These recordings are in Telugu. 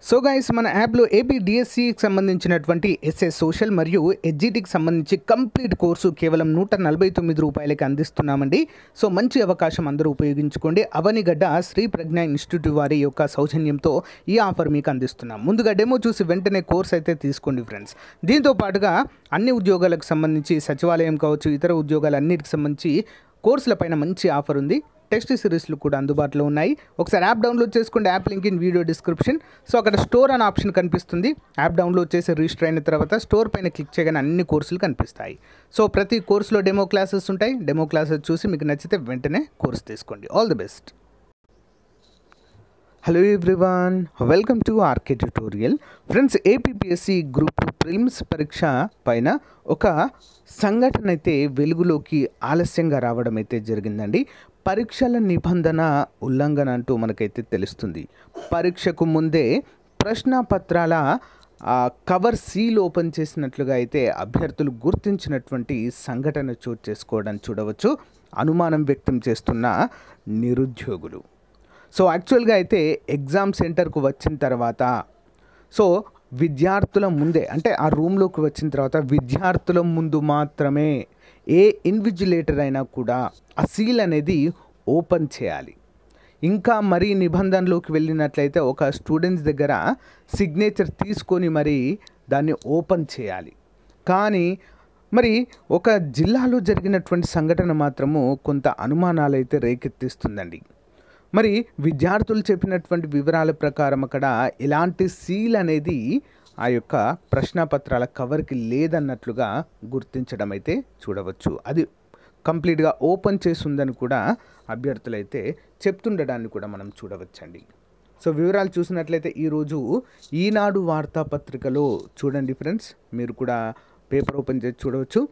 సో గైస్ మన యాప్లో ఏపీ డిఎస్సికి సంబంధించినటువంటి ఎస్ఏ సోషల్ మరియు ఎస్జిటికి సంబంధించి కంప్లీట్ కోర్సు కేవలం రూ. 149కి అందిస్తున్నామండి. సో మంచి అవకాశం అందరూ ఉపయోగించుకోండి. అవనిగడ్డ శ్రీ ప్రజ్ఞ ఇన్స్టిట్యూట్ వారి యొక్క సౌజన్యంతో ఈ ఆఫర్ మీకు అందిస్తున్నాం. ముందుగా డెమో చూసి వెంటనే కోర్స్ అయితే తీసుకోండి ఫ్రెండ్స్. దీంతో పాటుగా అన్ని ఉద్యోగాలకు సంబంధించి సచివాలయం కావచ్చు, ఇతర ఉద్యోగాలన్నిటికి సంబంధించి కోర్సులపైన మంచి ఆఫర్ ఉంది. టెక్స్ట్ సిరీస్లు కూడా అందుబాటులో ఉన్నాయి. ఒకసారి యాప్ డౌన్లోడ్ చేసుకోండి. App link in video description. So అక్కడ స్టోర్ అనే ఆప్షన్ కనిపిస్తుంది. యాప్ డౌన్లోడ్ చేసి రిజిస్టర్ అయిన తర్వాత స్టోర్ పైన క్లిక్ చేయగానే అన్ని కోర్సులు కనిపిస్తాయి. సో ప్రతి కోర్సులో డెమో క్లాసెస్ ఉంటాయి. డెమో క్లాసెస్ చూసి మీకు నచ్చితే వెంటనే కోర్స్ తీసుకోండి. All the best. Hello everyone, welcome to RK tutorial. Friends, APPSC group 2 prelims పరీక్ష పైన ఒక సంఘటన అయితే వెలుగులోకి ఆలస్యంగా రావడం అయితే జరిగిందండి. పరీక్షల నిబంధన ఉల్లంఘన అంటూ మనకైతే తెలుస్తుంది. పరీక్షకు ముందే ప్రశ్నపత్రాల కవర్ సీల్ ఓపెన్ చేసినట్లుగా అయితే అభ్యర్థులు గుర్తించినటువంటి సంఘటన చోటు చేసుకోవడం చూడవచ్చు. అనుమానం వ్యక్తం చేస్తున్న నిరుద్యోగులు. సో యాక్చువల్గా అయితే ఎగ్జామ్ సెంటర్కు వచ్చిన తర్వాత విద్యార్థుల ముందే, అంటే ఆ రూమ్లోకి వచ్చిన తర్వాత విద్యార్థుల ముందు మాత్రమే ఏ ఇన్విజిలేటర్ అయినా కూడా ఆ సీల్ అనేది ఓపెన్ చేయాలి. ఇంకా మరీ నిబంధనలోకి వెళ్ళినట్లయితే ఒక స్టూడెంట్స్ దగ్గర సిగ్నేచర్ తీసుకొని మరి దాన్ని ఓపెన్ చేయాలి. కానీ మరి ఒక జిల్లాలో జరిగినటువంటి సంఘటన మాత్రము కొంత అనుమానాలు అయితే రేకెత్తిస్తుందండి. మరి విద్యార్థులు చెప్పినటువంటి వివరాల ప్రకారం అక్కడ ఎలాంటి సీల్ అనేది ఆ యొక్క ప్రశ్నపత్రాల కవర్కి లేదన్నట్లుగా గుర్తించడం అయితే చూడవచ్చు. అది కంప్లీట్గా ఓపెన్ చేసి ఉందని కూడా అభ్యర్థులైతే చెప్తుండడాన్ని కూడా మనం చూడవచ్చండి. సో వివరాలు చూసినట్లయితే ఈరోజు ఈనాడు వార్తాపత్రికలో చూడండి ఫ్రెండ్స్, మీరు కూడా పేపర్ ఓపెన్ చేసి చూడవచ్చు.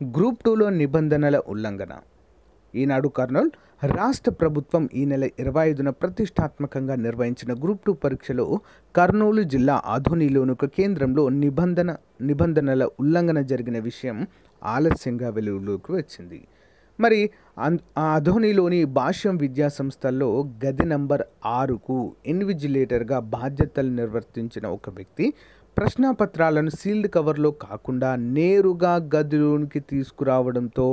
గ్రూప్ 2లో నిబంధనల ఉల్లంఘన. ఈనాడు కర్నూలు రాష్ట్ర ప్రభుత్వం ఈ నెల 25న ప్రతిష్టాత్మకంగా నిర్వహించిన గ్రూప్ 2 పరీక్షలో కర్నూలు జిల్లా ఆధోనిలోని ఒక కేంద్రంలో నిబంధనల ఉల్లంఘన జరిగిన విషయం ఆలస్యంగా వెలుగులోకి వచ్చింది. మరి ఆధోనిలోని భాష్యం విద్యా సంస్థల్లో గది నంబర్ 6కు ఇన్విజిలేటర్గా బాధ్యతలు నిర్వర్తించిన ఒక వ్యక్తి ప్రశ్నాపత్రాలను సీల్డ్ కవర్లో కాకుండా నేరుగా గదిలోనికి తీసుకురావడంతో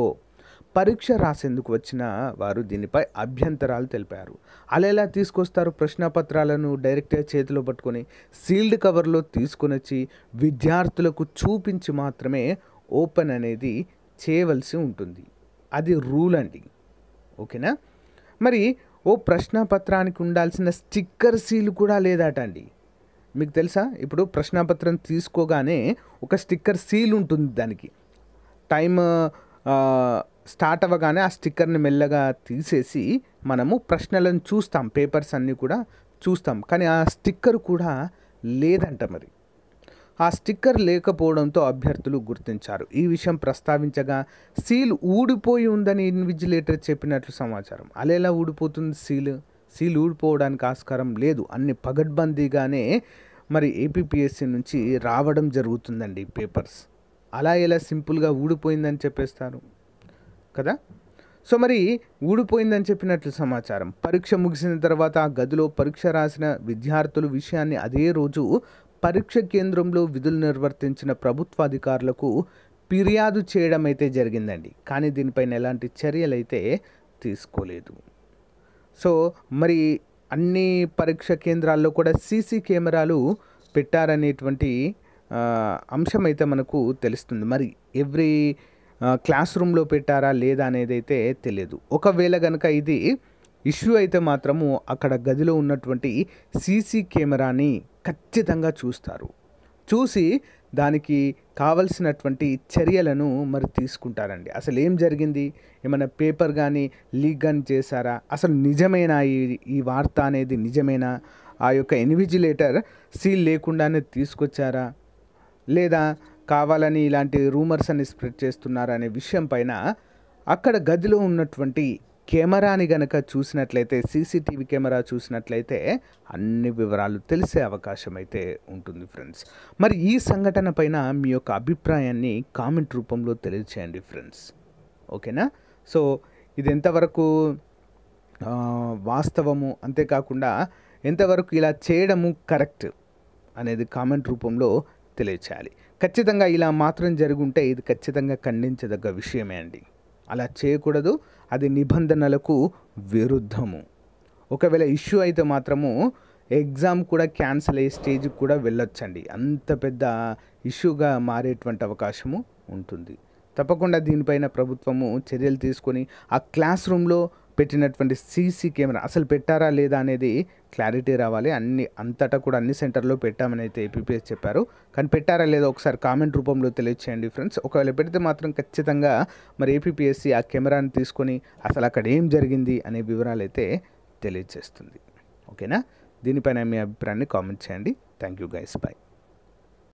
పరీక్ష రాసేందుకు వచ్చిన వారు దీనిపై అభ్యంతరాలు తెలిపారు. అలా ఎలా తీసుకొస్తారు? ప్రశ్నపత్రాలను డైరెక్ట్గా చేతిలో పట్టుకొని సీల్డ్ కవర్లో తీసుకొని వచ్చి విద్యార్థులకు చూపించి మాత్రమే ఓపెన్ అనేది చేయవలసి ఉంటుంది. అది రూల్ అండి. ఓకేనా? మరి ఓ ప్రశ్నపత్రానికి ఉండాల్సిన స్టిక్కర్ సీల్ కూడా లేదట అండి. మీకు తెలుసా? ఇప్పుడు ప్రశ్నపత్రం తీసుకోగానే ఒక స్టిక్కర్ సీల్ ఉంటుంది. దానికి టైం స్టార్ట్ అవ్వగానే ఆ స్టిక్కర్ని మెల్లగా తీసేసి మనము ప్రశ్నలను చూస్తాం, పేపర్స్ అన్నీ కూడా చూస్తాం. కానీ ఆ స్టిక్కర్ కూడా లేదంట. మరి ఆ స్టిక్కర్ లేకపోవడంతో అభ్యర్థులు గుర్తించారు. ఈ విషయం ప్రస్తావించగా సీల్ ఊడిపోయి ఉందని ఇన్విజిలేటర్ చెప్పినట్లు సమాచారం. అలా ఎలా ఊడిపోతుంది? సీల్ ఊడిపోవడానికి ఆస్కారం లేదు. అన్ని పగడ్బందీగానే మరి ఏపీపీఎస్సీ నుంచి రావడం జరుగుతుందండి పేపర్స్. అలా ఎలా సింపుల్గా ఊడిపోయిందని చెప్పేస్తారు కదా? సో మరి ఊడిపోయిందని చెప్పినట్లు సమాచారం. పరీక్ష ముగిసిన తర్వాత ఆ గదిలో పరీక్ష రాసిన విద్యార్థుల విషయాన్ని అదే రోజు పరీక్ష కేంద్రంలో విధులు నిర్వర్తించిన ప్రభుత్వ అధికారులకు ఫిర్యాదు చేయడం అయితే జరిగిందండి. కానీ దీనిపైన ఎలాంటి చర్యలు అయితే తీసుకోలేదు. సో మరి అన్ని పరీక్ష కేంద్రాల్లో కూడా సీసీ కెమెరాలు పెట్టారనేటువంటి అంశం అయితే మనకు తెలుస్తుంది. మరి ఎవ్రీ క్లాస్ రూమ్లో పెట్టారా లేదా అనేది అయితే తెలియదు. ఒకవేళ కనుక ఇది ఇష్యూ అయితే మాత్రము అక్కడ గదిలో ఉన్నటువంటి సీసీ కెమెరాని ఖచ్చితంగా చూస్తారు. చూసి దానికి కావలసినటువంటి చర్యలను మరి తీసుకుంటారండి. అసలు ఏం జరిగింది? ఏమైనా పేపర్ కానీ లీక్ కానీ చేశారా? అసలు నిజమేనా ఈ వార్త అనేది? నిజమేనా? ఆ యొక్క ఇన్విజిలేటర్ సీల్ లేకుండానే తీసుకొచ్చారా, లేదా కావాలని ఇలాంటి రూమర్స్ అని స్ప్రెడ్ చేస్తున్నారా అనే విషయం పైన అక్కడ గదిలో ఉన్నటువంటి కెమెరాని గనక చూసినట్లయితే, సీసీటీవీ కెమెరా చూసినట్లయితే అన్ని వివరాలు తెలిసే అవకాశం అయితే ఉంటుంది ఫ్రెండ్స్. మరి ఈ సంఘటన పైన మీ యొక్క అభిప్రాయాన్ని కామెంట్ రూపంలో తెలియచేయండి ఫ్రెండ్స్. ఓకేనా? సో ఇది ఎంతవరకు వాస్తవము, అంతేకాకుండా ఎంతవరకు ఇలా చేయడము కరెక్ట్ అనేది కామెంట్ రూపంలో తెలియచేయాలి. ఖచ్చితంగా ఇలా మాత్రం జరుగుంటే ఇది ఖచ్చితంగా ఖండించదగ్గ విషయమే అండి. అలా చేయకూడదు, అది నిబంధనలకు విరుద్ధము. ఒకవేళ ఇష్యూ అయితే మాత్రము ఎగ్జామ్ కూడా క్యాన్సిల్ అయ్యే స్టేజ్కి కూడా వెళ్ళొచ్చండి. అంత పెద్ద ఇష్యూగా మారేటువంటి అవకాశము ఉంటుంది. తప్పకుండా దీనిపైన ప్రభుత్వము చర్యలు తీసుకొని ఆ క్లాస్ రూమ్లో పెట్టినటువంటి సీసీ కెమెరా అసలు పెట్టారా లేదా అనేది క్లారిటీ రావాలి. అంతటా కూడా అన్ని సెంటర్లో పెట్టామని అయితే ఏపీపీఎస్ చెప్పారు. కానీ పెట్టారా లేదా ఒకసారి కామెంట్ రూపంలో తెలియచేయండి ఫ్రెండ్స్. ఒకవేళ పెడితే మాత్రం ఖచ్చితంగా మరి ఏపీపీఎస్సీ ఆ కెమెరాని తీసుకొని అసలు అక్కడ ఏం జరిగింది అనే వివరాలు అయితే తెలియజేస్తుంది. ఓకేనా? దీనిపైన మీ అభిప్రాయాన్ని కామెంట్ చేయండి. Thank you guys, by.